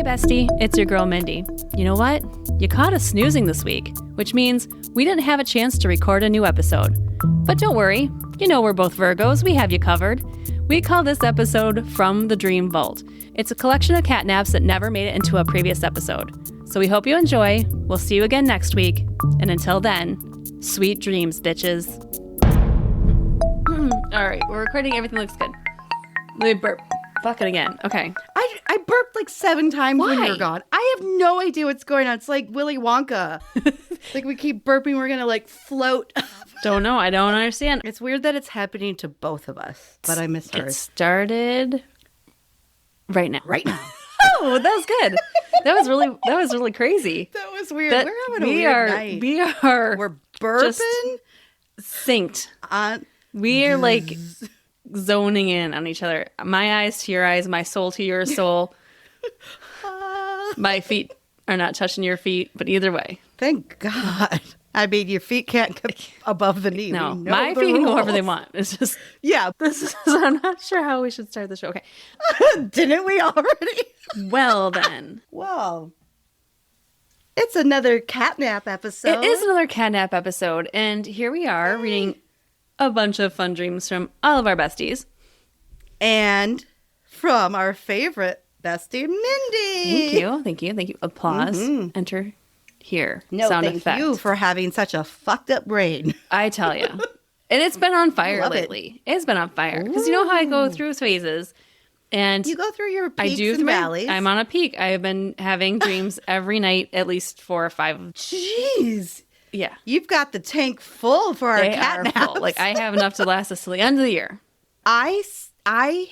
Hey bestie, it's your girl Mindy. You know what? You caught us snoozing this week, which means we didn't have a chance to record a new episode. But don't worry, you know we're both Virgos, we have you covered. We call this episode From the Dream Vault. It's a collection of catnaps that never made it into a previous episode. So we hope you enjoy. We'll see you again next week. And until then, sweet dreams, bitches. All right, we're recording. Everything looks good. Let me burp. Fuck it again. Okay. I burped like 7 times Why? when you were gone. I have no idea what's going on. It's like Willy Wonka. Like we keep burping, we're gonna like float. Don't know. I don't understand. It's weird that it's happening to both of us, but I miss her. It started right now. Right now. Oh, that was good. That was really crazy. That was weird. That We're having a weird night. We're burping synced. on. We are like zoning in on each other. My eyes to your eyes, my soul to your soul. My feet are not touching your feet, but either way. Thank God. I mean, your feet can't come above the knee. No, We know my the feet can go rules. wherever they want. It's just, Yeah. I'm not sure how we should start the show. Okay. Didn't we already? Well, then. Well, it's another catnap episode. It is another catnap episode, and here we are reading a bunch of fun dreams from all of our besties. And from our favorite bestie, Mindy. Thank you. Applause. Enter here. No, Sound thank effect. you for having such a fucked up brain. I tell you. And it's been on fire Love it. lately. It's been on fire. Because you know how I go through phases. And You go through your peaks I do and valleys. I'm on a peak. I have been having dreams every night, at least 4 or 5. Jeez. Yeah. You've got the tank full for our They cat are naps. full. Like, I have enough to last us till the end of the year. I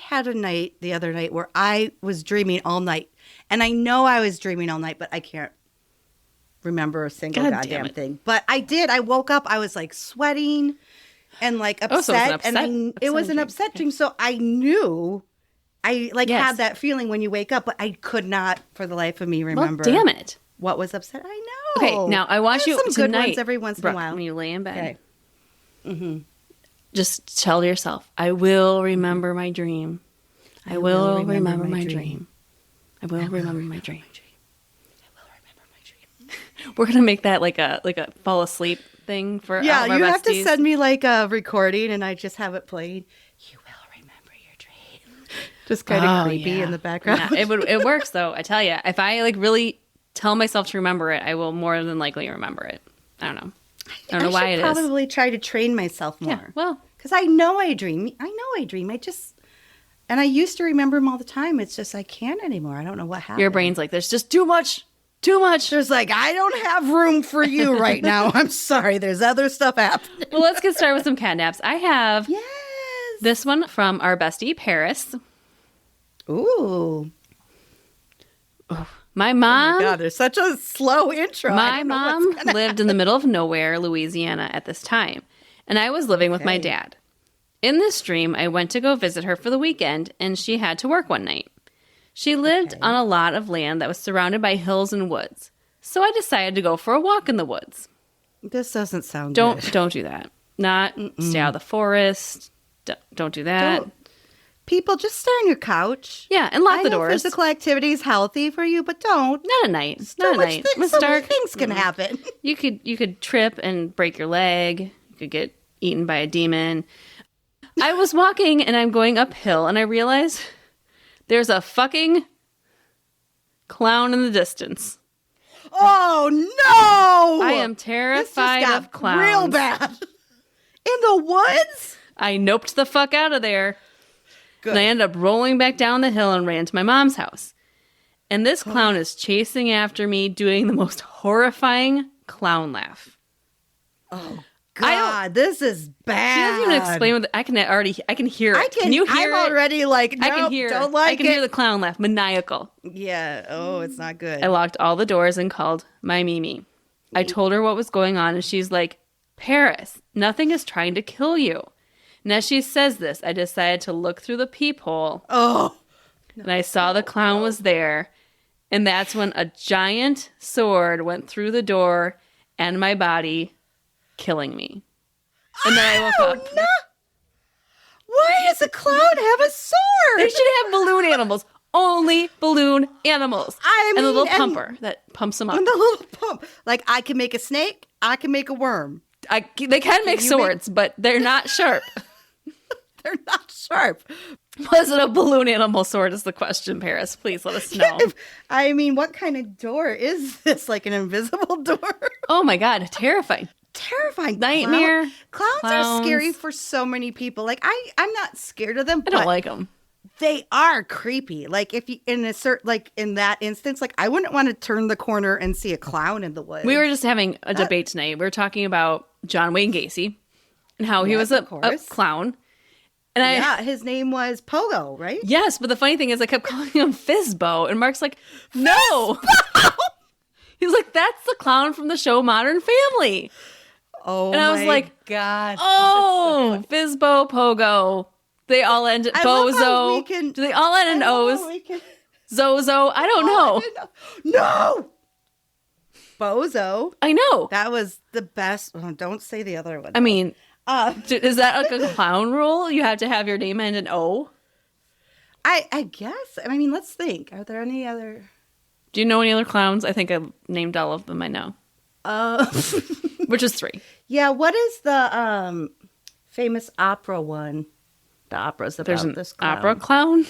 had a night the other night where I was dreaming all night. And I know I was dreaming all night, but I can't remember a single God damn goddamn it. thing. But I did. I woke up. I was like sweating and like upset. Oh, so it was an and it was an dream. upset dream. So I knew I like Yes. had that feeling when you wake up, but I could not for the life of me remember. Well, damn it. What was upset? I know. Okay, now I want you There's some tonight. good ones every once in a Brooke, while. when you lay in bed. Okay. Mm-hmm. Just tell yourself, I will remember my dream. I will remember my dream. I will remember my dream. We're gonna make that like a fall asleep thing for all Yeah, of our you have to besties. send me like a recording, and I just have it playing. You will remember your dream. Just kind of creepy yeah. in the background. Yeah, it works though. I tell you, if I like really tell myself to remember it, I will more than likely remember it. I don't know. I don't know why it should is. probably try to train myself more. Yeah, well, because I know I dream. And I used to remember them all the time. It's just I can't anymore. I don't know what happened. your brain's like, there's just too much. There's like, I don't have room for you right now. I'm sorry. There's other stuff happening. Well, let's get started with some catnaps. I have Yes. this one from our bestie, Paris. Ooh. My Oh mom, my God, there's such a slow intro. I my don't know mom what's gonna lived in the middle of nowhere, Louisiana at this time, and I was living with my Okay. dad. In this dream, I went to go visit her for the weekend, and she had to work one night. She lived on a lot of land that was surrounded by hills and woods, so I decided to go for a walk in the woods. This doesn't sound good. Don't do that. Not stay out of the forest. Don't do that. Don't. People, just stay on your couch. Yeah, and lock I the know doors. physical activity is healthy for you, but don't. Not at night. Not at night. When it's So many dark, things can happen. You could trip and break your leg. You could get eaten by a demon. I was walking and I'm going uphill and I realize there's a fucking clown in the distance. Oh no! I am This just terrified got of clowns. real bad. In the woods? I noped the fuck out of there. Good. And I ended up rolling back down the hill and ran to my mom's house. And this clown is chasing after me, doing the most horrifying clown laugh. Oh I God, this is bad. She doesn't even explain what I can hear it. Can you hear I'm it? already like, nope, I can hear. don't like I can it. hear the clown laugh, maniacal. Yeah. Oh, it's not good. I locked all the doors and called my Mimi. I told her what was going on, and she's like, "Paris, nothing is trying to kill you." And as she says this, I decided to look through the peephole, Oh. and I saw the clown was there. And that's when a giant sword went through the door and my body, killing me. And then I woke up. No. Why does a clown have a sword? They should have balloon animals. Only balloon animals. I and the mean, little and- pumper that pumps them up. And the little pump. Like, I can make a snake. I can make a worm. They can make swords, but they're not sharp. They're not sharp. Was it a balloon animal sword is the question, Paris. Please let us know. I mean, what kind of door is this? Like an invisible door? Oh my God, terrifying. Terrifying. Nightmare. Clowns are scary for so many people. Like, I'm not scared of them. I don't like them. They are creepy. Like, if you in that instance, like, I wouldn't want to turn the corner and see a clown in the woods. We were just having a debate tonight. We were talking about John Wayne Gacy and how he was a clown. And his name was Pogo, right? Yes, but the funny thing is I kept calling him Fizbo, and Mark's like, no. He's like, that's the clown from the show Modern Family. Oh, and I was like, God. Oh, Fizbo, Pogo. They all end at Bozo. Do they all end in O's? Zozo? I don't know. No! Bozo. I know. That was the best. Oh, don't say the other one. I mean, is that like a clown rule? You have to have your name end in O? I guess. I mean, let's think. Are there any other? Do you know any other clowns? I think I named all of them I know. Which is 3. Yeah, what is the famous opera one? The opera's about There's an this clown. opera clown?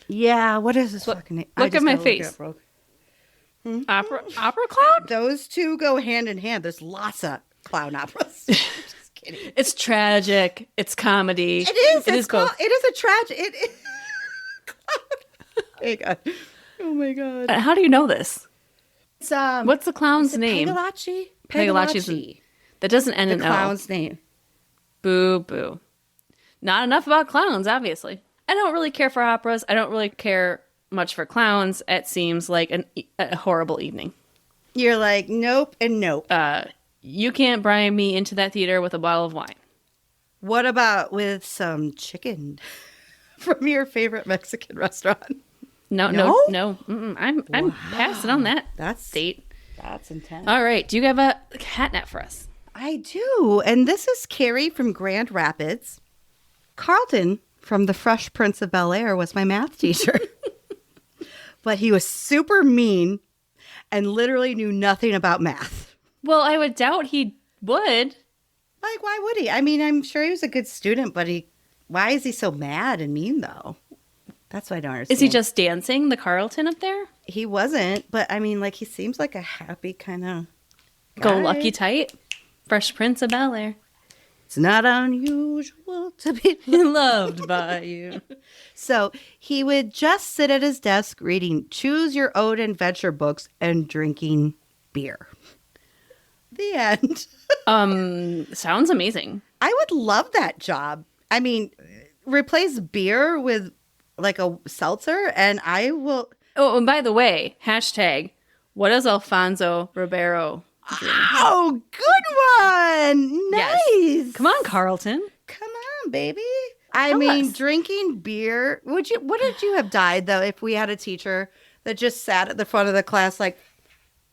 Yeah, what is this fucking name? Look at my face. Opera clown? Those two go hand in hand. There's lots of clown operas. Just kidding. It's tragic. It's comedy. It is. It is both. It is a tragic. It is. Oh my God. Oh my God. How do you know this? It's, what's the clown's name? Pegalachi? That doesn't end in O. The clown's name. Boo, boo. Not enough about clowns, obviously. I don't really care for operas. I don't really care much for clowns. It seems like a horrible evening. You're like, nope and nope. You can't bribe me into that theater with a bottle of wine. What about with some chicken from your favorite Mexican restaurant? No. I'm passing on that date. That's intense. All right. Do you have a catnap for us? I do. And this is Carrie from Grand Rapids. Carlton from The Fresh Prince of Bel-Air was my math teacher. But he was super mean and literally knew nothing about math. Well, I would doubt he would. Like, why would he? I mean, I'm sure he was a good student, but why is he so mad and mean, though? That's what I don't understand. Is he just dancing the Carlton up there? He wasn't, but I mean, like, he seems like a happy kind of go lucky tight. Fresh Prince of Bel-Air. It's not unusual to be loved by you. So he would just sit at his desk reading Choose Your Own Adventure books and drinking beer. The end. Sounds amazing. I would love that job. I mean, replace beer with like a seltzer and I will. Oh, and by the way, hashtag, what does Alfonso Ribeiro dream? Oh, good one. Nice. Yes. Come on, Carlton. Come on, baby. I mean, drinking beer. What would you have died, though, if we had a teacher that just sat at the front of the class like,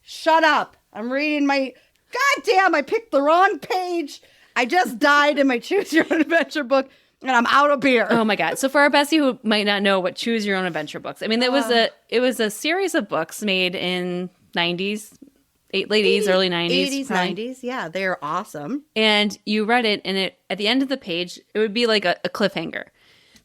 shut up. I'm reading my... God damn, I picked the wrong page. I just died in my Choose Your Own Adventure book, and I'm out of beer. Oh, my God. So for our Bessie who might not know what Choose Your Own Adventure books, I mean, it was a series of books made in 90s, late 80s, early 90s. 80s, probably. 90s. Yeah, they're awesome. And you read it, and at the end of the page, it would be like a cliffhanger.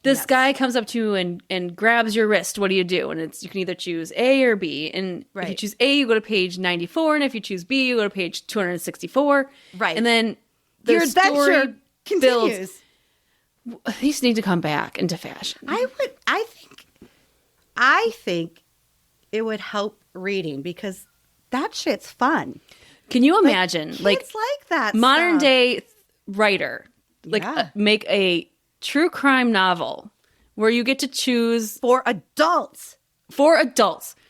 This guy comes up to you and grabs your wrist. What do you do? And you can either choose A or B. And if you choose A, you go to page 94. And if you choose B, you go to page 264. Right. And then your adventure continues. These need to come back into fashion. I think it would help reading because that shit's fun. Can you imagine? Kids like that modern stuff. day writer, make a true crime novel where you get to choose for adults.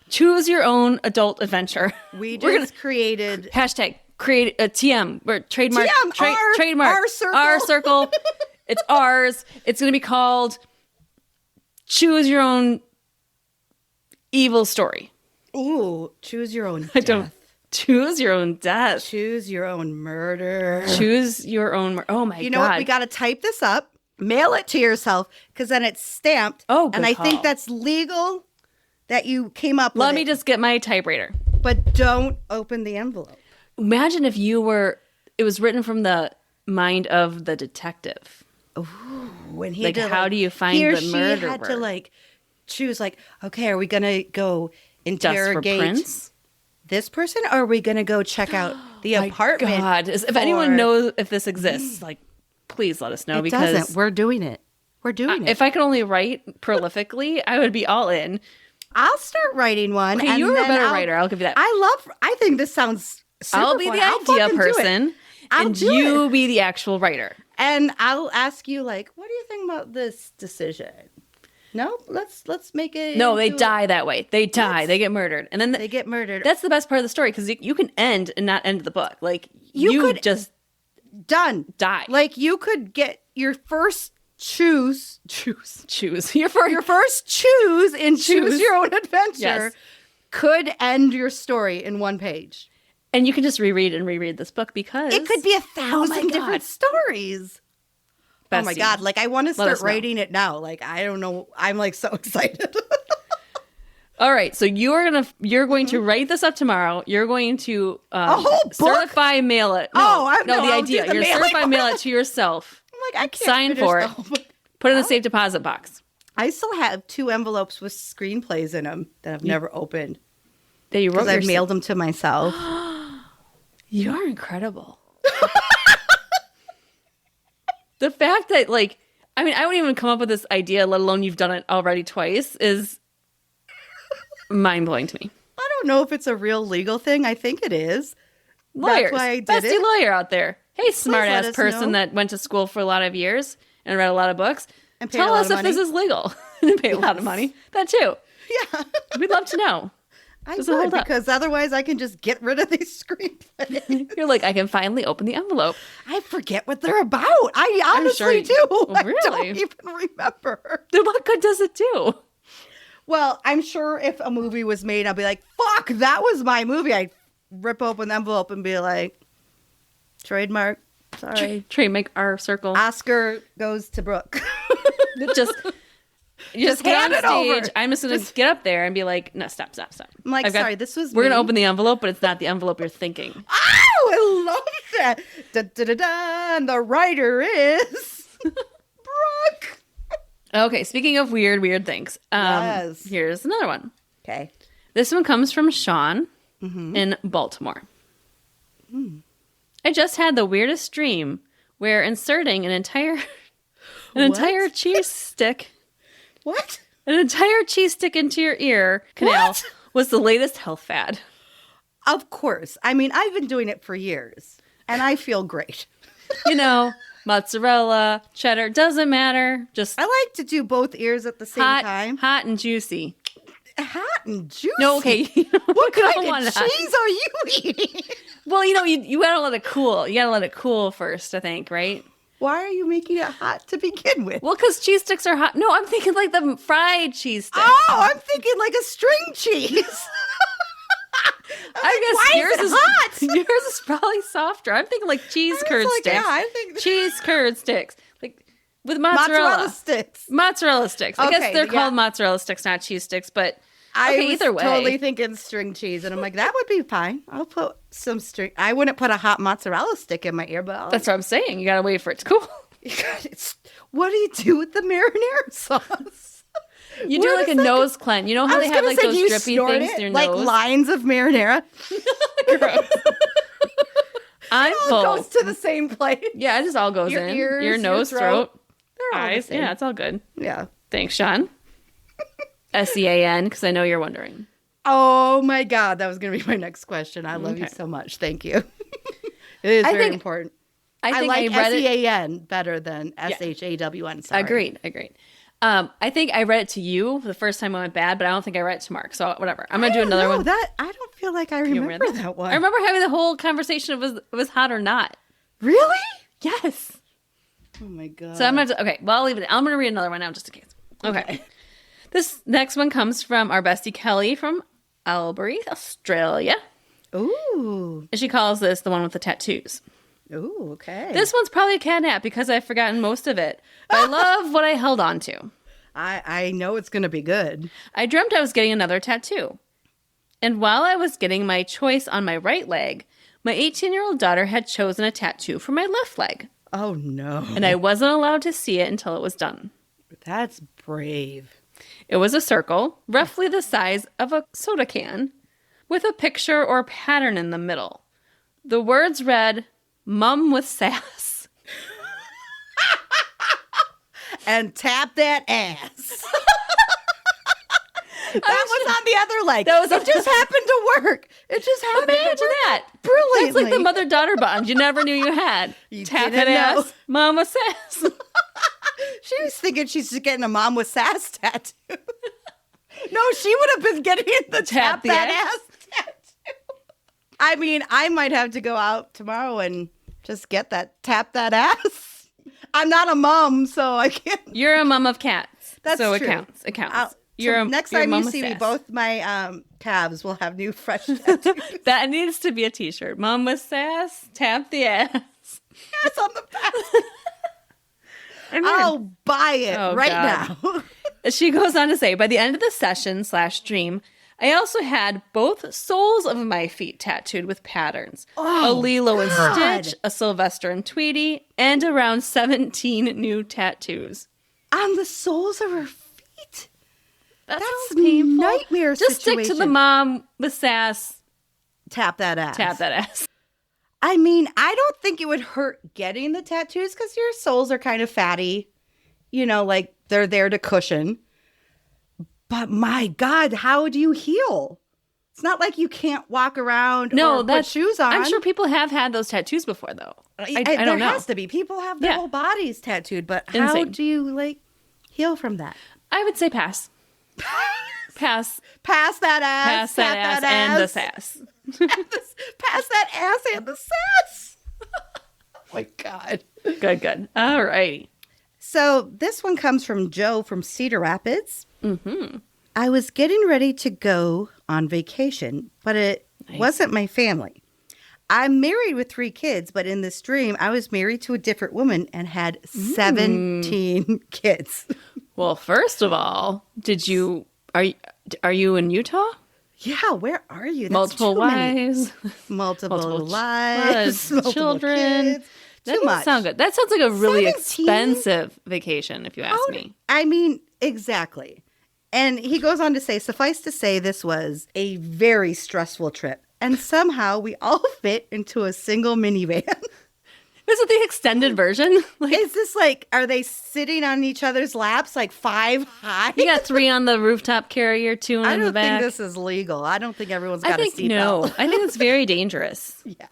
Choose your own adult adventure. We just created hashtag create a TM or trademark trademark our circle. It's ours. It's going to be called Choose Your Own Evil Story. Ooh, choose your own death. Choose your own death. Choose your own murder. Choose your own. Oh my God! You know what? We got to type this up. mail it to yourself because then it's stamped. Oh, good and I call. think that's legal that you came up with. Let me just get my typewriter. But don't open the envelope. Imagine if it was written from the mind of the detective. Ooh, when he Like, had to, how do you find he or the she murderer? had to like choose like, okay, are we gonna go Just for interrogate prints? this person, or are we gonna go check out the apartment? God, if anyone knows if this exists, like, please let us know. It because doesn't. We're doing it. We're doing it. If I could only write prolifically, I would be all in. I'll start writing one. Okay, and you're a then better writer. I'll give you that. I think this sounds super I'll be fun. the idea person, I'll and do you be the actual writer. And I'll ask you, like, what do you think about this decision? No, let's make it. No, they die that way. They die. They get murdered, and then They get murdered. That's the best part of the story because you can end and not end the book. Like You could just Done. die. Like you could get your first choose Your first choose in choose your own adventure. Yes. Could end your story in one page. and you can just reread this book because It could be 1,000 God. different stories. Oh my Bestie, God. Like I want to let start us know. writing it now. Like I don't know. I'm like so excited. All right, so you're going to write this up tomorrow. You're going to whole book? certify mail it. No, the I'll idea. do the You're mailing certify mail it to yourself. I'm like, I can't Sign finish for the it. whole book. Put it in the safe deposit box. I still have 2 envelopes with screenplays in them that I've never opened That you wrote. because I've mailed them to myself. You are incredible. The fact that, like, I mean, I wouldn't even come up with this idea, let alone you've done it already twice, is mind-blowing to me. I don't know if it's a real legal thing. I think it is. Lawyers. That's why I did Bestie it. lawyer out there. Hey, let smart-ass us person know. that went to school for a lot of years and read a lot of books. And paid a Tell lot us of if this money. is legal. And pay a lot of money. That too. Yeah. We'd love to know. I Does it would, hold up? because otherwise I can just get rid of these screenplays. You're like, I can finally open the envelope. I forget what they're about. I honestly do. I Really? don't even remember. Then what good does it do? Well, I'm sure if a movie was made, I'll be like, fuck, that was my movie. I'd rip open the envelope and be like, trademark. Sorry. Trey, make our circle. Oscar goes to Brooke. You just hand get it on stage. over. I'm just going to get up there and be like, no, stop. I'm like, sorry, this was We're me. going to open the envelope, but it's not the envelope you're thinking. Oh, I love that. Da, da, da, da, and the writer is Brooke. Okay, speaking of weird things. Yes. Here's another one. Okay. This one comes from Sean in Baltimore. I just had the weirdest dream where inserting an entire cheese stick. What? An entire cheese stick into your ear canal What? was the latest health fad. Of course. I mean, I've been doing it for years, and I feel great. You know, mozzarella, cheddar, doesn't matter. Just I like to do both ears at the same time. hot and juicy. Hot and juicy. No, okay. What kind want of that. cheese are you eating? Well, you know, you gotta let it cool. You gotta let it cool first, I think, right? Why are you making it hot to begin with? Well, because cheese sticks are hot. No, I'm thinking like the fried cheese stick. Oh, I'm thinking like a string cheese. I guess yours is hot. Yours is probably softer. I'm thinking like cheese curd sticks. Yeah, I think Cheese curd sticks, like with mozzarella sticks. Mozzarella sticks. I guess Okay, they're yeah. called mozzarella sticks, not cheese sticks. But I okay, was either way, totally thinking string cheese, and I'm like, that would be fine. I'll put some string. I wouldn't put a hot mozzarella stick in my ear, but that's what I'm saying. You gotta wait for it to cool. what do you do with the marinara sauce? You do like a nose cleanse. You know how I they was have gonna like say, those do you drippy snort things it? in your like nose? lines of marinara. Gross. I'm It full. goes to the same place. Yeah, it just all goes Your in. ears, your your nose, throat. throat, They're all the eyes. same. Yeah, it's all good. Yeah. Thanks, Sean. SEAN, because I know you're wondering. Oh my God, that was gonna be my next question. I love you Okay. so much. Thank you. It is very important. I think like I read it. SEAN better than SHAWN. Sorry. Agreed. I think I read it to you the first time it went bad, but I don't think I read it to Mark. So whatever. I'm gonna do another one. That I don't feel like I You remember read that one. I remember having the whole conversation of it was hot or not. Really? Yes. Oh my God. So I'm gonna okay. Well, I'll leave it. I'm gonna read another one now just in case. Okay. This next one comes from our bestie Kelly from Albury, Australia. Ooh. And she calls this the one with the tattoos. Ooh, okay. This one's probably a catnap because I've forgotten most of it. But I love what I held on to. I know it's going to be good. I dreamt I was getting another tattoo. And while I was getting my choice on my right leg, my 18-year-old daughter had chosen a tattoo for my left leg. Oh, no. And I wasn't allowed to see it until it was done. That's brave. It was a circle, roughly the size of a soda can, with a picture or pattern in the middle. The words read, "Mum with sass." And tap that ass. That was on the other leg. It just happened to work. It just happened Imagine to work. that. Brilliantly. That's like the mother-daughter bond you never knew you had. Tap that didn't know. ass, mom with sass. She was thinking she's just getting a mom with sass tattoo. No, she would have been getting the tap the that ass? ass tattoo. I mean, I might have to go out tomorrow and just get that tap that ass. I'm not a mom, so I can't. You're a mom of cats. That's so true. it counts. It counts. Next time you see me, both my calves will have new fresh tattoos. That needs to be a t-shirt. Mom with sass, tap the ass. Ass on the back. I'll buy it now. She goes on to say, by the end of the session/dream, I also had both soles of my feet tattooed with patterns. A Lilo and Stitch, a Sylvester and Tweety, and around 17 new tattoos. On the soles of her feet? That's painful. Nightmare Just situation. stick to the mom with sass. Tap that ass. Tap that ass. I mean, I don't think it would hurt getting the tattoos because your soles are kind of fatty. You know, like they're there to cushion. But my God, how do you heal? It's not like you can't walk around or put shoes on. I'm sure people have had those tattoos before, though. I don't know. There has to be. People have their whole bodies tattooed. But how do you, heal from that? I would say pass. Pass. Pass that ass. Pass that ass and the sass. Pass that ass and the sass. Oh my God. Good. All righty. So this one comes from Joe from Cedar Rapids. Mm-hmm. I was getting ready to go on vacation, but it wasn't my family. I'm married with 3 kids, but in this dream, I was married to a different woman and had 17 kids. Well, first of all, are you in Utah? Yeah, where are you? That's multiple wives, multiple lives, multiple children. Kids. That doesn't sound good. That sounds like a really 17? Expensive vacation, if you ask me. I mean, exactly. And he goes on to say, suffice to say, this was a very stressful trip. And somehow we all fit into a single minivan. Is it the extended version? Is this are they sitting on each other's laps 5 high? You got 3 on the rooftop carrier, 2 in the back. I don't think this is legal. I don't think everyone's got a seatbelt. No, I think it's very dangerous. Yeah.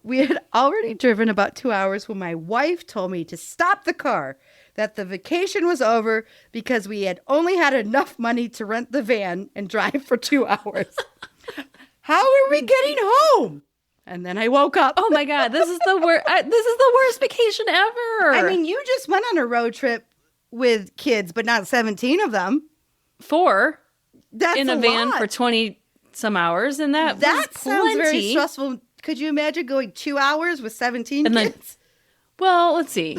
We had already driven about 2 hours when my wife told me to stop the car, that the vacation was over because we had only had enough money to rent the van and drive for 2 hours. How are we getting home? And then I woke up. Oh my God, this is the worst vacation ever. I mean, you just went on a road trip with kids, but not 17 of them. 4. That's in a van for 20 some hours, and that sounds very stressful. Could you imagine going 2 hours with 17 kids? Well, let's see.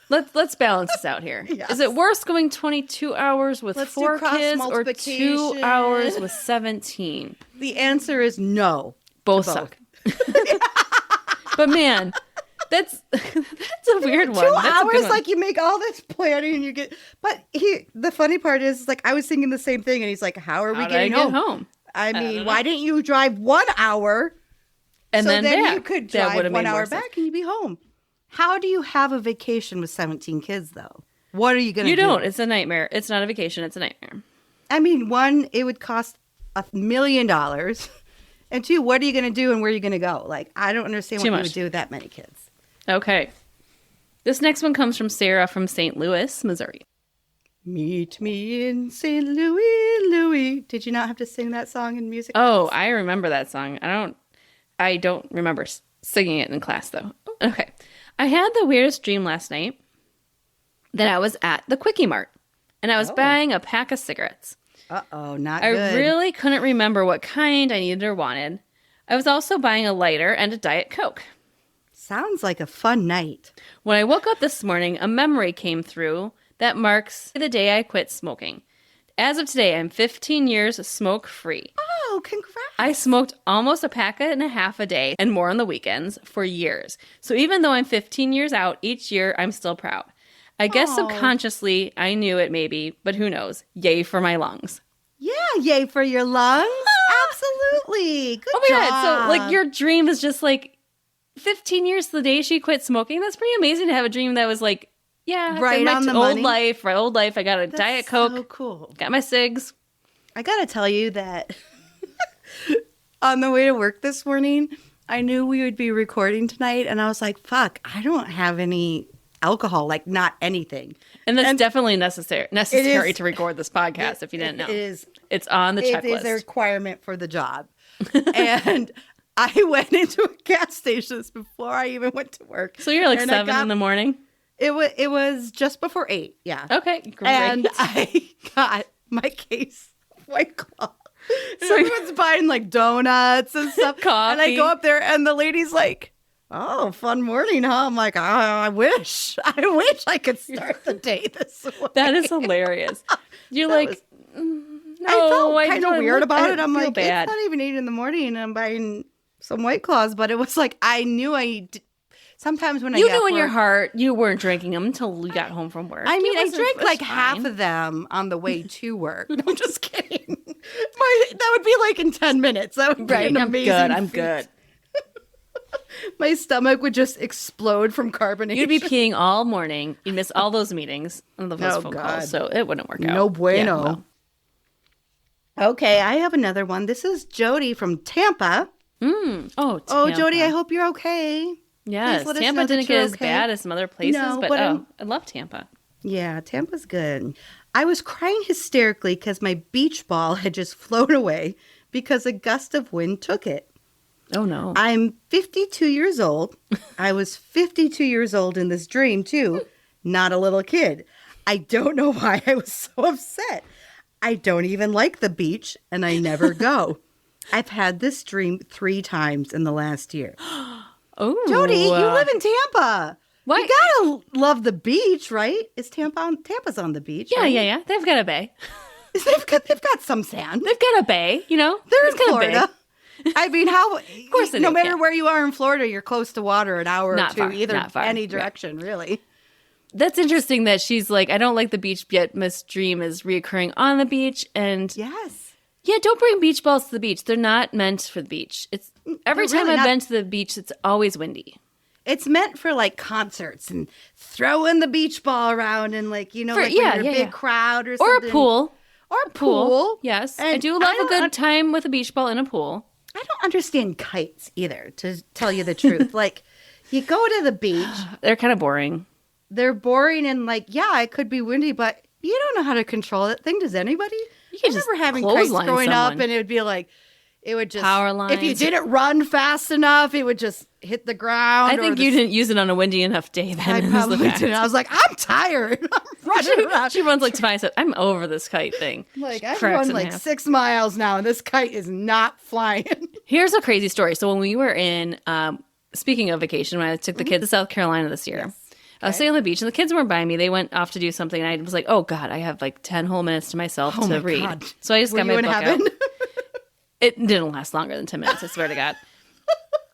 Let's balance this out here. Yes. Is it worse going 22 hours with 4 kids or 2 hours with 17? The answer is no. Both suck. But man, that's a weird one. 2 hours, you make all this planning and you get. But the funny part is, I was thinking the same thing, and he's like, "How are we getting home?" I mean, why didn't you drive 1 hour? And then you could drive 1 hour back and you'd be home. How do you have a vacation with 17 kids, though? What are you going to do? You don't. It's a nightmare. It's not a vacation. It's a nightmare. I mean, 1, it would cost $1 million. And 2, what are you going to do and where are you going to go? I don't understand what you would do with that many kids. Okay. This next one comes from Sarah from St. Louis, Missouri. Meet me in St. Louis, Louis. Did you not have to sing that song in music class? Oh, I remember that song. I don't remember singing it in class, though. Okay. I had the weirdest dream last night that I was at the Quickie Mart, and I was buying a pack of cigarettes. Uh-oh, not good. I really couldn't remember what kind I needed or wanted. I was also buying a lighter and a Diet Coke. Sounds like a fun night. When I woke up this morning, a memory came through that marks the day I quit smoking. As of today, I'm 15 years smoke-free. Oh, congrats. I smoked almost a packet and a half a day and more on the weekends for years. So even though I'm 15 years out, each year I'm still proud. I guess subconsciously I knew it maybe, but who knows? Yay for my lungs. Yeah, yay for your lungs. Absolutely. Good job. God. So like your dream is just like 15 years to the day she quit smoking. That's pretty amazing to have a dream that was like, yeah, right on the old money. life. I got a Diet Coke. So cool. Got my cigs. I got to tell you that on the way to work this morning, I knew we would be recording tonight. And I was like, fuck, I don't have any alcohol, like not anything. And that's definitely necessary to record this podcast if you didn't know. It is. It's on the checklist. It is a requirement for the job. And I went into a gas station before I even went to work. So you're like 7 in the morning? It was just before 8, yeah. Okay, great. And I got my case of White Claw. So everyone's buying like donuts and stuff. Coffee. And I go up there and the lady's like, oh, fun morning, huh? I'm like, oh, I wish I could start the day this way. That is hilarious. You're that like, was, no, I felt kind of weird about it. I'm like, bad. It's not even 8 in the morning and I'm buying some White Claws, but it was like, I knew sometimes when you knew in your heart you weren't drinking them until you got home from work. I mean, I drank like half of them on the way to work. No, I'm just kidding. That would be like in 10 minutes. That would be an amazing I'm good. My stomach would just explode from carbonation. You'd be peeing all morning. You'd miss all those meetings and those phone calls, so it wouldn't work out. No bueno. Yeah, well. Okay, I have another one. This is Jody from Tampa. Oh, Jody, I hope you're okay. Yes, Tampa didn't get as bad as some other places, but I love Tampa. Yeah, Tampa's good. I was crying hysterically because my beach ball had just flown away because a gust of wind took it. Oh, no. I'm 52 years old. I was 52 years old in this dream, too. Not a little kid. I don't know why I was so upset. I don't even like the beach, and I never go. I've had this dream 3 times in the last year. Oh, Jody, you live in Tampa. What? You gotta love the beach, right? Tampa's on the beach? Yeah, right? yeah. They've got a bay. They've got some sand. They've got a bay. You know, they're in Florida. I mean, how? Of course, no matter where you are in Florida, you're close to water an hour not or two, far, either any direction, really. That's interesting that she's like, I don't like the beach, yet Miss Dream is reoccurring on the beach, and yes. Yeah, don't bring beach balls to the beach. They're not meant for the beach. It's every time I've been to the beach, it's always windy. It's meant for like concerts and throwing the beach ball around and like, you know, like when you're a big crowd or something. Or a pool. Or a pool. Yes. And I do love a good time with a beach ball in a pool. I don't understand kites either, to tell you the truth. Like, you go to the beach. They're kind of boring. They're boring and like, yeah, it could be windy, but you don't know how to control that thing. Does anybody? I remember having kites growing up, and it would be like, it would just power lines. If you didn't run fast enough, it would just hit the ground. I think you didn't use it on a windy enough day. Then I probably didn't. I was like, I'm tired. I'm running around. She runs like Tobias said, I'm over this kite thing. Like I've run like 6 miles now, and this kite is not flying. Here's a crazy story. So when we were in, speaking of vacation, when I took the kids to South Carolina this year. Yes. I was sitting on the beach, and the kids weren't by me. They went off to do something, and I was like, oh, God, I have like 10 whole minutes to myself to read. God. So I just got my book out. It didn't last longer than 10 minutes, I swear to God.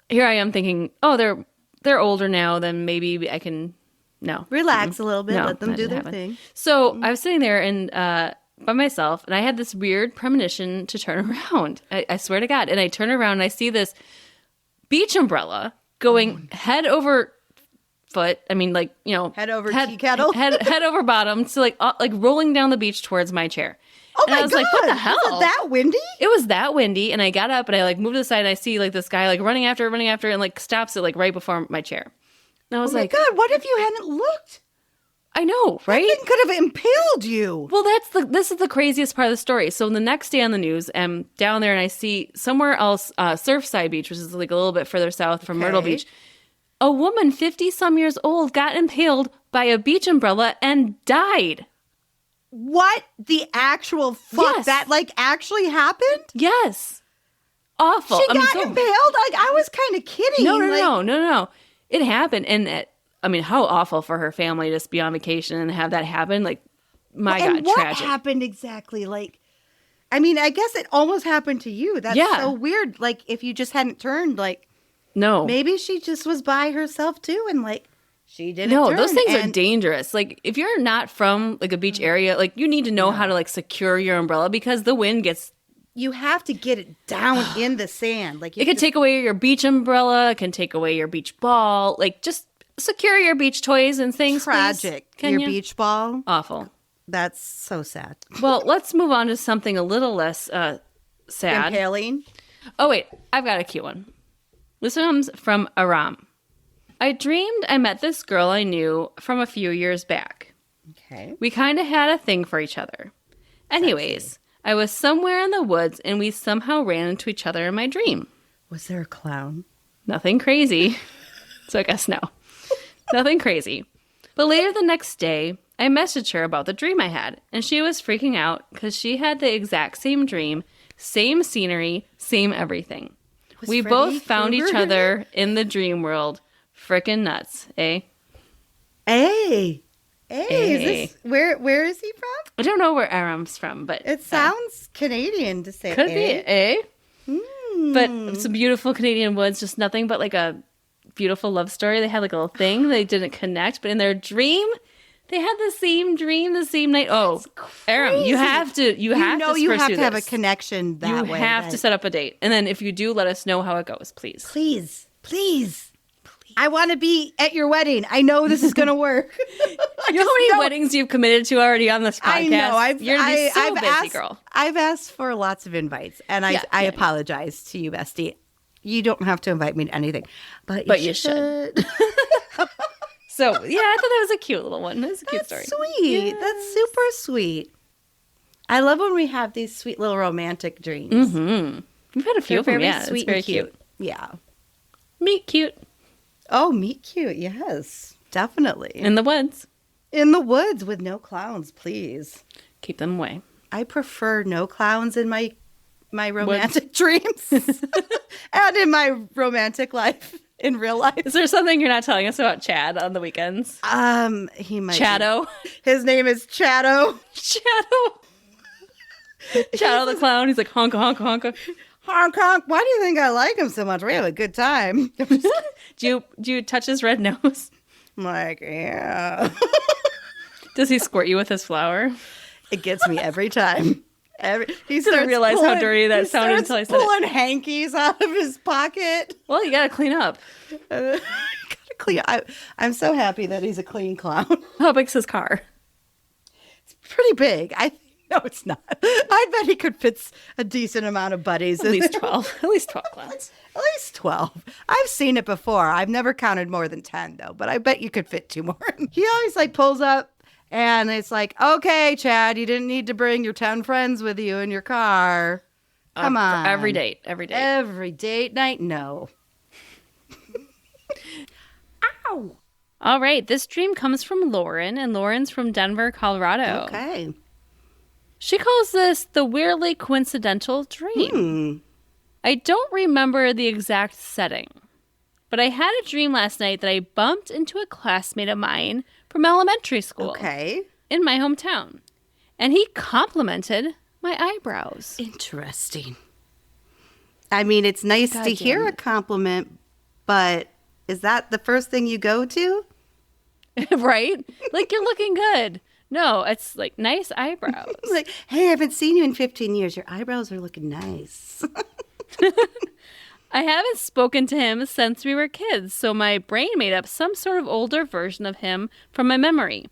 Here I am thinking, oh, they're older now, then maybe I can, relax a little bit, let them do their thing. So I was sitting there and by myself, and I had this weird premonition to turn around. I swear to God. And I turn around, and I see this beach umbrella going head over foot. I mean, like, head over tea kettle, head over bottom, so like rolling down the beach towards my chair. Oh and my I was God. Like, what the hell? Was it that windy? It was that windy, and I got up and I like moved to the side, and I see like this guy like running after, and like stops it like right before my chair. And I was like, God, what if you hadn't looked? I know, right? That thing could have impaled you. Well, this is the craziest part of the story. So the next day on the news, I'm down there and I see somewhere else, Surfside Beach, which is like a little bit further south from Myrtle Beach. A woman 50-some years old got impaled by a beach umbrella and died. What the actual fuck? Yes. That like actually happened? Yes. Awful. She got impaled? Like I was kind of kidding. No. It happened. And how awful for her family to just be on vacation and have that happen. Like, my God, what tragic. What happened exactly? Like, I mean, I guess it almost happened to you. That's so weird. Like, if you just hadn't turned, like, no. Maybe she just was by herself too, and like, she didn't No, turn, those things are dangerous. Like, if you're not from like a beach area, like, you need to know how to like secure your umbrella because the wind gets... You have to get it down in the sand. Like, it can take away your beach umbrella. It can take away your beach ball. Like, just secure your beach toys and things. Tragic. Please. Your beach ball. Awful. That's so sad. Well, let's move on to something a little less sad. Impaling. Oh, wait. I've got a cute one. This comes from Aram. I dreamed I met this girl I knew from a few years back. Okay. We kind of had a thing for each other. Anyways, I was somewhere in the woods and we somehow ran into each other in my dream. Was there a clown? Nothing crazy. So I guess no. Nothing crazy. But later the next day, I messaged her about the dream I had, and she was freaking out because she had the exact same dream, same scenery, same everything. We both found each other in the dream world. Frickin' nuts, eh? Hey. Is this, where is he from? I don't know where Aram's from, but... It sounds Canadian to say could be, eh? But some beautiful Canadian woods, just nothing but like a beautiful love story. They had like a little thing. They didn't connect, but in their dream, they had the same dream the same night. Oh, Aram, you have to have a connection that way. You have to set up a date. And then if you do, let us know how it goes, please. Please. I want to be at your wedding. I know this is going to work. You know how many weddings you've committed to already on this podcast? I know. You're going to be so busy, girl. I've asked for lots of invites, and I apologize to you, bestie. You don't have to invite me to anything, but you should. So, yeah, I thought that was a cute little one. It was a cute story. Sweet. Yes. That's super sweet. I love when we have these sweet little romantic dreams. Mm-hmm. We've had a few of them, yeah. Sweet, it's very cute. Yeah. Meet cute. Oh, meet cute. Yes, definitely. In the woods. In the woods with no clowns, please. Keep them away. I prefer no clowns in my romantic dreams and in my romantic life. In real life. Is there something you're not telling us about Chad on the weekends? He might. Chado. His name is Chado. Chado the clown. He's like honka honka honka. Honk honk. Why do you think I like him so much? We have a good time. Do you touch his red nose? I'm like, yeah. Does he squirt you with his flower? It gets me every time. He didn't realize how dirty that sounded until I said it. Pulling hankies out of his pocket. Well, you gotta clean up. Gotta clean. I'm so happy that he's a clean clown. How big's his car? It's pretty big. No, it's not. I bet he could fit a decent amount of buddies. At least 12. At least 12 clowns. At least 12. I've seen it before. I've never counted more than 10 though. But I bet you could fit 2 more. He always like pulls up. And it's like, okay, Chad, you didn't need to bring your 10 friends with you in your car. Come on. Every date. Every date night? No. Ow. All right. This dream comes from Lauren, and Lauren's from Denver, Colorado. Okay. She calls this the weirdly coincidental dream. I don't remember the exact setting, but I had a dream last night that I bumped into a classmate of mine from elementary school. Okay. In my hometown. And he complimented my eyebrows. Interesting. I mean, it's nice to hear a compliment, but is that the first thing you go to? Right? Like, you're looking good. No, it's like nice eyebrows. Like, hey, I haven't seen you in 15 years. Your eyebrows are looking nice. I haven't spoken to him since we were kids, so my brain made up some sort of older version of him from my memory.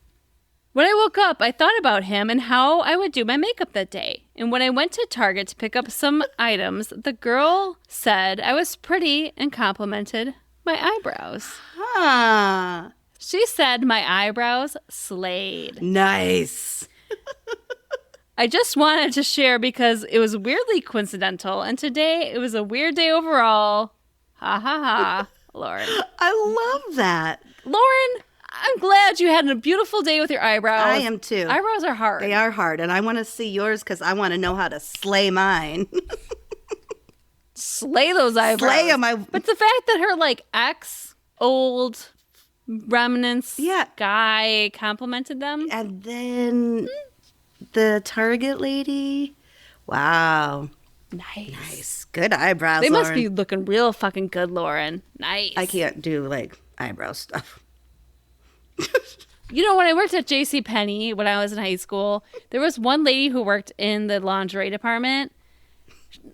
When I woke up, I thought about him and how I would do my makeup that day. And when I went to Target to pick up some items, the girl said I was pretty and complimented my eyebrows. Huh. She said my eyebrows slayed. Nice. I just wanted to share because it was weirdly coincidental, and today it was a weird day overall. Ha ha ha, Lauren. I love that. Lauren, I'm glad you had a beautiful day with your eyebrows. I am too. Eyebrows are hard. They are hard, and I want to see yours because I want to know how to slay mine. Slay those eyebrows. Slay them. But the fact that her, ex old remnants Yeah. guy complimented them. And then the Target lady. Wow. Nice. Good eyebrows, They must Lauren. be looking real fucking good, Lauren. Nice. I can't do, like, eyebrow stuff. You know, when I worked at JCPenney when I was in high school, there was one lady who worked in the lingerie department.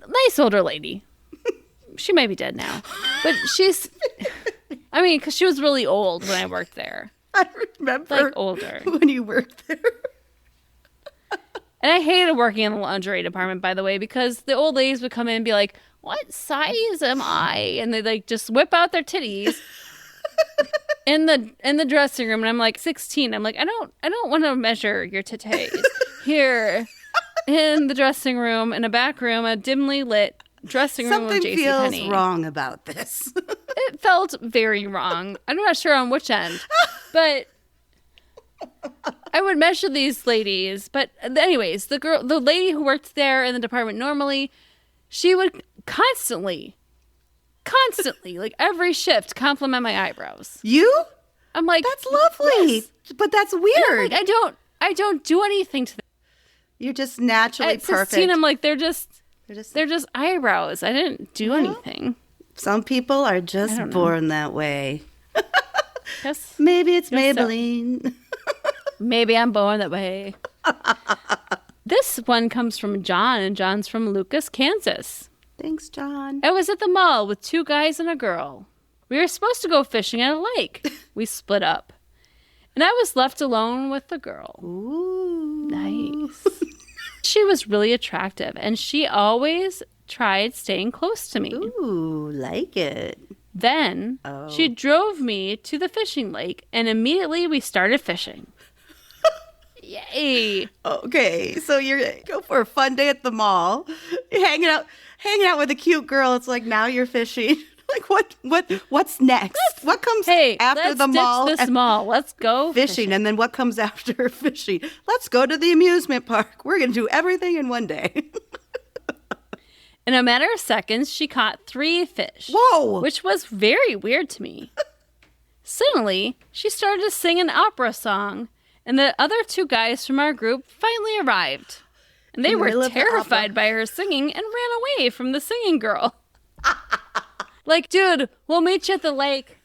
Nice older lady. She might be dead now. But because she was really old when I worked there. I remember Like older. when you worked there. And I hated working in the lingerie department, by the way, because the old ladies would come in and be like, what size am I? And they like just whip out their titties in the dressing room. And I'm like 16. I'm like, I don't want to measure your titties here in the dressing room, in a back room, a dimly lit dressing room of Something feels JCPenney. wrong about this. It felt very wrong. I'm not sure on which end, but I would measure these ladies. But anyways, the lady who worked there in the department normally, she would constantly, like every shift, compliment my eyebrows. You? I'm like, That's lovely. yes. But that's And I'm weird. like, I don't do anything to them. You're just naturally At perfect. 16, I'm like, they're just They're eyebrows. I didn't do anything. Some people are I just don't know. born that way. Yes. Maybe it's Guess so. Maybelline. Maybe I'm born that way. This one comes from John, and John's from Lucas, Kansas. Thanks, John. I was at the mall with 2 guys and a girl. We were supposed to go fishing at a lake. We split up. And I was left alone with the girl. Ooh. Nice. She was really attractive, and she always tried staying close to me. Ooh, like it. Then she drove me to the fishing lake, and immediately we started fishing. Yay. Okay, so you're go for a fun day at the mall. You're hanging out with a cute girl. It's like now you're fishing. Like what's next? What comes after the mall? Let's ditch this mall. Let's go fishing. And then what comes after fishing? Let's go to the amusement park. We're gonna do everything in one day. In a matter of seconds, she caught 3 fish. Whoa! Which was very weird to me. Suddenly, she started to sing an opera song, and the other 2 guys from our group finally arrived. And they were terrified by her singing and ran away from the singing girl. Like, dude, we'll meet you at the lake.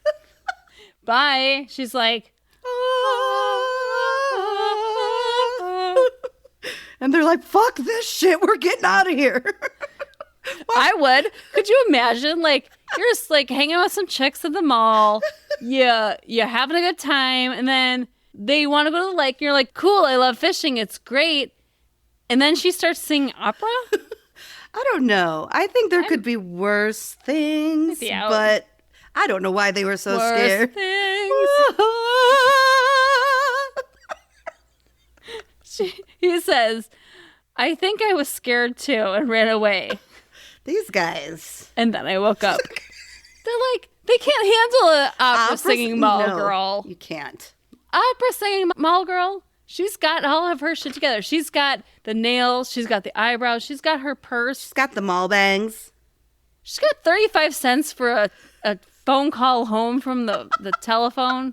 Bye. She's like, and they're like, fuck this shit. We're getting out of here. I would. Could you imagine? Like, you're just like hanging out with some chicks at the mall. Yeah, you're having a good time. And then they want to go to the lake. And you're like, cool, I love fishing. It's great. And then she starts singing opera. I don't know. I think there could be worse things, but I don't know why they were so scared. Things. He says, I think I was scared too and ran away. These guys. And then I woke up. They're like, they can't handle an opera singing mall girl. You can't. Opera singing mall girl. She's got all of her shit together. She's got the nails. She's got the eyebrows. She's got her purse. She's got the mall bangs. She's got 35 cents for a phone call home from the telephone.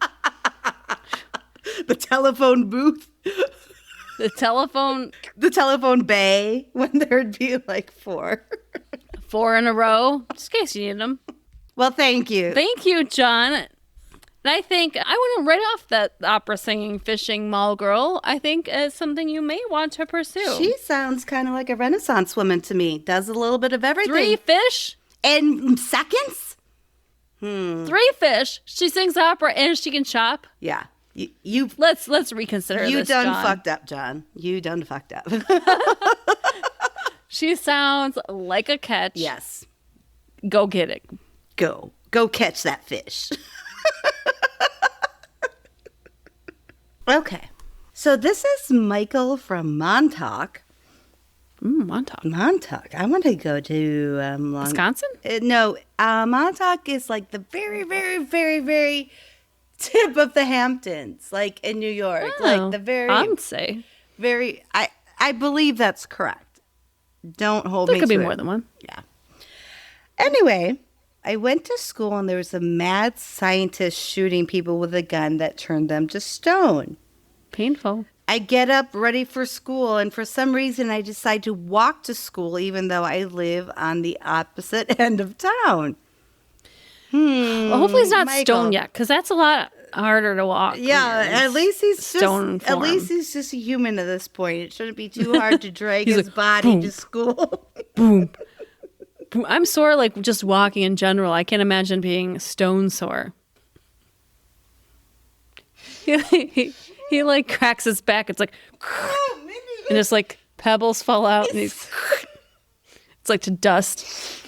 The telephone booth. The telephone. The telephone bay when there'd be like 4. 4 in a row, just in case you need them. Well, thank you. Thank you, John. And I think I wouldn't write off that opera singing fishing mall girl. I think it's something you may want to pursue. She sounds kind of like a Renaissance woman to me. Does a little bit of everything. 3 fish? In seconds? 3 fish. She sings opera and she can shop. Yeah. You Let's reconsider you this, done John. fucked up, John. You done fucked up. She sounds like a catch. Yes. Go get it. Go catch that fish. Okay. So this is Michael from Montauk. Montauk. Montauk. I want to go to Wisconsin? No, Montauk is like the very, very, very, very tip of the Hamptons, like in New York. Like the very, I'd say. very. I believe that's correct. Don't hold There me could to be it. more than one. Yeah. Anyway, I went to school and there was a mad scientist shooting people with a gun that turned them to stone. Painful. I get up ready for school, and for some reason I decide to walk to school even though I live on the opposite end of town. Well, hopefully it's not Michael. stone yet, because that's a lot harder to walk. Yeah, at least he's stone just at form. least he's just a human at this point. It shouldn't be too hard to drag He's his like, body boom. to school. Boom. Boom. I'm sore, like, just walking in general. I can't imagine being stone sore. He like cracks his back. It's like, and just like pebbles fall out, and it's like to dust.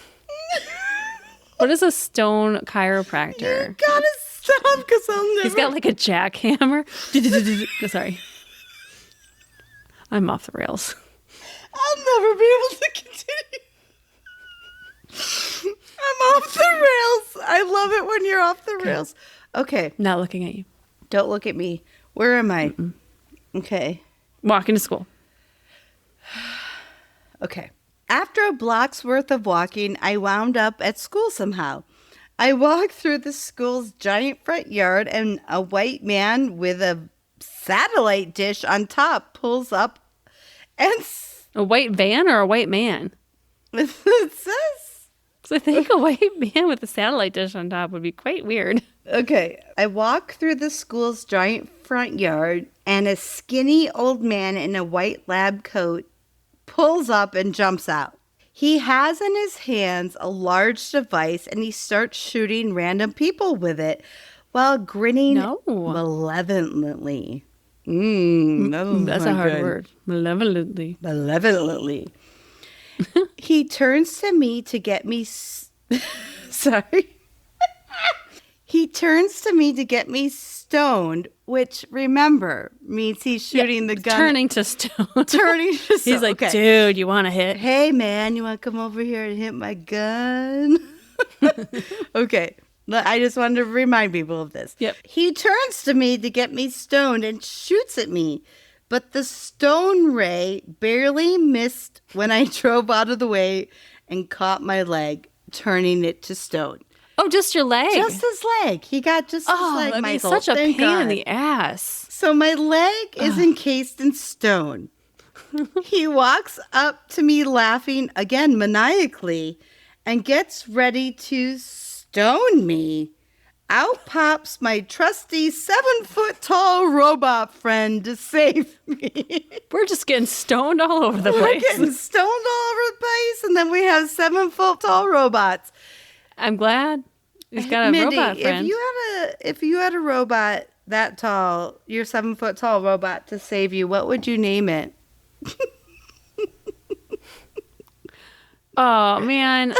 What is a stone chiropractor? You gotta stop, because I'll never. He's got like a jackhammer. Sorry, I'm off the rails. I'll never be able to continue. I'm off the rails. I love it when you're off the rails. Okay, Not looking at you. don't look at me. Where am I? Okay. Walking to school. Okay. After a block's worth of walking, I wound up at school somehow. I walked through the school's giant front yard, and a white man with a satellite dish on top pulls up and A white van or a white man? it says, So I think a white man with a satellite dish on top would be quite weird. okay, I walk through the school's giant front yard, and a skinny old man in a white lab coat pulls up and jumps out. He has in his hands a large device, and he starts shooting random people with it while grinning malevolently. That's a hard word. Malevolently. Malevolently. He turns to me to get me... Sorry. He turns to me to get me stoned, which, remember, means he's shooting the gun. Turning to stone. Turning to stone. He's like, okay. dude, you want to hit? Hey, man, you want to come over here and hit my gun? Okay. I just wanted to remind people of this. Yep. He turns to me to get me stoned and shoots at me. But the stone ray barely missed when I drove out of the way and caught my leg, turning it to stone. Oh, just your leg? Just his leg. He got just his leg, that'd be Michael. such a Thank pain in God. the ass. So my leg is encased in stone. He walks up to me laughing, again maniacally, and gets ready to stone me. Out pops my trusty 7-foot-tall robot friend to save me. We're just getting stoned all over the We're place. getting stoned all over the place, and then we have 7-foot-tall robots. I'm glad he's got a Mindy, robot friend. if you had a robot that tall, your 7-foot-tall robot to save you, what would you name it? Oh, man. Is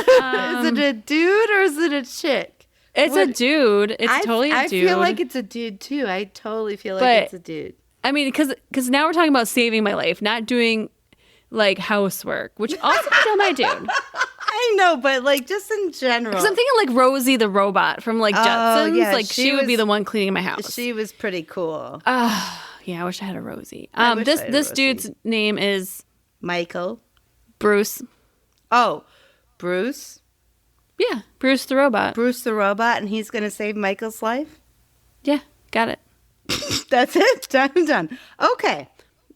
it a dude or is it a chick? It's a dude. It's totally a dude. I feel like it's a dude, too. I totally feel like But- it's a dude. I mean, because now we're talking about saving my life, not doing, like, housework, which also still my dude. I know, but, like, just in general. Because I'm thinking, like, Rosie the robot from, like, Jetsons. yeah, like, she would be the one cleaning my house. She was pretty cool. Yeah, I wish I had a Rosie. I wish I had a This Rosie. dude's name is Michael. Bruce. Oh, Bruce. Yeah, Bruce the robot. Bruce the robot, and he's going to save Michael's life? Yeah, got it. That's it. Done. Okay.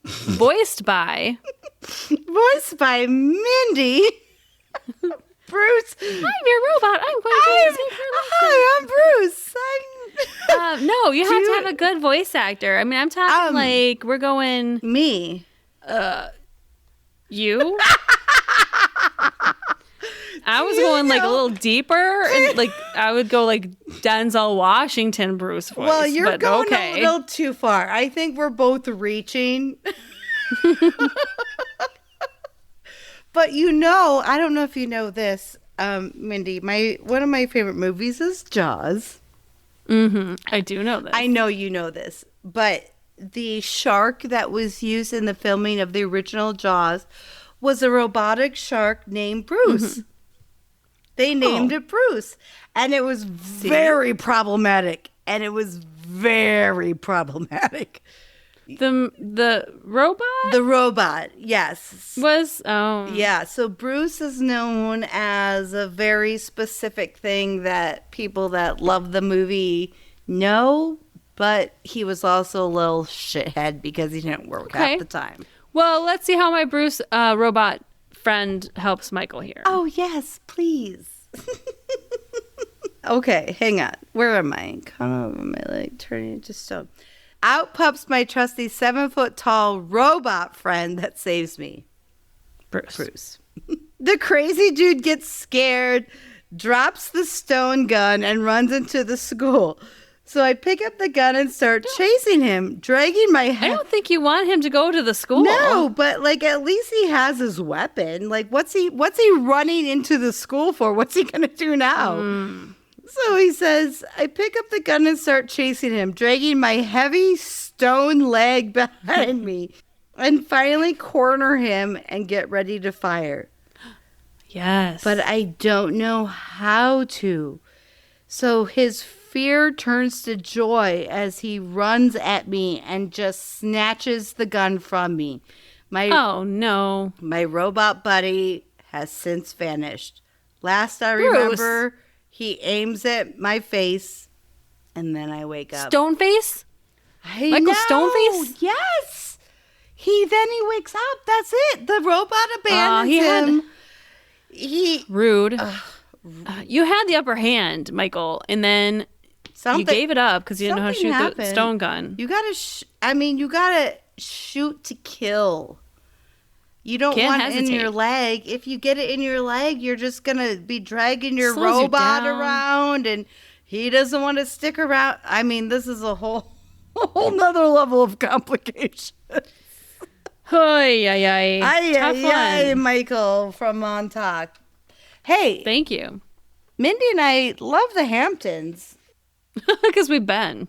Voiced by Voiced by Mindy. Bruce. I'm your robot. I'm going to save your life. Hi, I'm Bruce. No, you have to have a good voice actor. I mean, I'm talking like we're going Me. you. I was going like a little deeper, and like I would go like Denzel Washington Bruce voice. Well, you're going okay. a little too far. I think we're both reaching. But you know, I don't know if you know this, Mindy. One of my favorite movies is Jaws. Mm-hmm. I do know this. I know you know this, but the shark that was used in the filming of the original Jaws was a robotic shark named Bruce. Mm-hmm. They named it Bruce, and it was very problematic. The robot? The robot, yes. Was, Yeah, so Bruce is known as a very specific thing that people that love the movie know, but he was also a little shithead because he didn't work half the time. Well, let's see how my Bruce robot friend helps Michael here. Oh, yes, please. Okay, hang on. Where am I? Come over my leg, turning into stone. Out pops my trusty 7-foot-tall robot friend that saves me. Bruce. The crazy dude gets scared, drops the stone gun, and runs into the school. So I pick up the gun and start chasing him, dragging my head. I don't think you want him to go to the school. No, but like at least he has his weapon. Like what's he running into the school for? What's he gonna do now? So he says, I pick up the gun and start chasing him, dragging my heavy stone leg behind me, and finally corner him and get ready to fire. Yes. But I don't know how to. So his fear turns to joy as he runs at me and just snatches the gun from me. Oh, no. My robot buddy has since vanished. Last I remember, he aims at my face, and then I wake up. Stone face? Michael Stone face? Yes. Then he wakes up. That's it. The robot abandons him. Rude. You had the upper hand, Michael, and then you gave it up because you didn't know how to shoot the stone gun. You gotta, you gotta shoot to kill. You don't want it in your leg. If you get it in your leg, you're just gonna be dragging your robot around, and he doesn't want to stick around. I mean, this is a whole nother level of complication. Tough one, Michael from Montauk. Hey, thank you. Mindy and I love the Hamptons. Because we've been.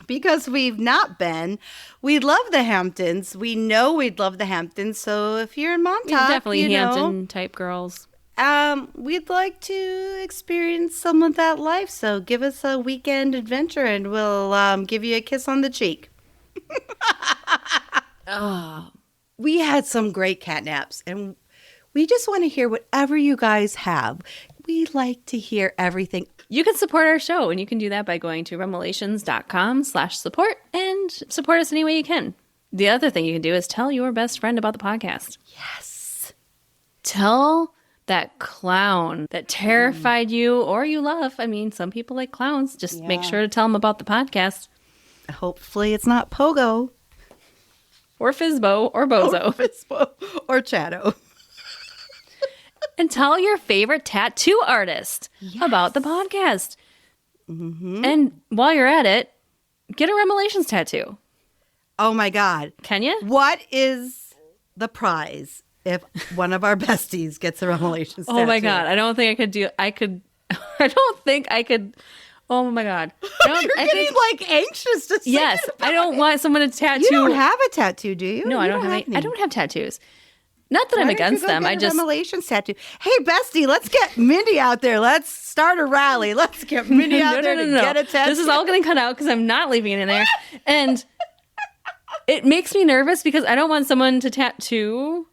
Because we've not been. We love the Hamptons. We know we'd love the Hamptons. So if you're in Montauk, we're definitely Hampton type girls. We'd like to experience some of that life. So give us a weekend adventure and we'll give you a kiss on the cheek. We had some great cat naps, and we just want to hear whatever you guys have. We like to hear everything. You can support our show, and you can do that by going to REMelations.com/support and support us any way you can. The other thing you can do is tell your best friend about the podcast. Yes. Tell that clown that terrified you or you love. I mean, some people like clowns. Just make sure to tell them about the podcast. Hopefully it's not Pogo. Or Fizbo or Bozo. Or Fizbo or Chatto. And tell your favorite tattoo artist about the podcast. Mm-hmm. And while you're at it, get a REMelations tattoo. Oh my God. Can you? What is the prize if one of our besties gets a REMelations tattoo? Oh my God. I don't think I could. Oh my God. You're getting anxious to say Yes. I don't want someone to tattoo. You don't have a tattoo, do you? No, I don't have tattoos. Not that I'm against them. I just REMelations tattoo. Hey, bestie, let's get Mindy out there. Let's start a rally. Let's get Mindy out there to get a tattoo. This is all going to cut out because I'm not leaving it in there. And it makes me nervous because I don't want someone to tattoo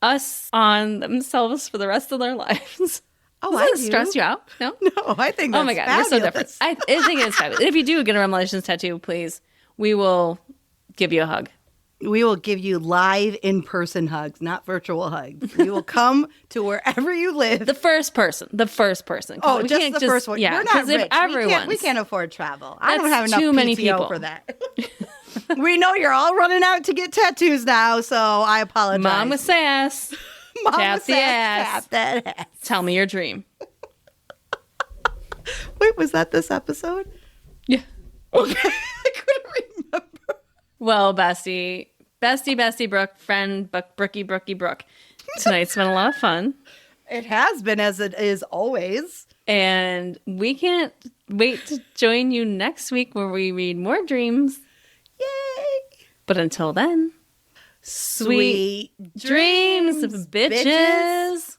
us on themselves for the rest of their lives. Oh, Does that stress you out? No? No, I think that's Oh my God, fabulous. we're so different. I think it's fabulous. If you do get a REMelations tattoo, please, we will give you a hug. We will give you live in-person hugs, not virtual hugs. We will come to wherever you live. The first person. Oh, just the first one. Yeah, we're not rich. If we can't afford travel. I don't have That's enough too many PTO people for that. We know you're all running out to get tattoos now, so I apologize. Mom with sass. Mom Tap with the sass, ass. Tap that ass. Tell me your dream. Wait, was that this episode? Yeah. Okay. I couldn't remember. Well, bestie Brooke, friend Brookie Brooke. Tonight's been a lot of fun. It has been, as it is always. And we can't wait to join you next week where we read more dreams. Yay! But until then, Sweet dreams, bitches.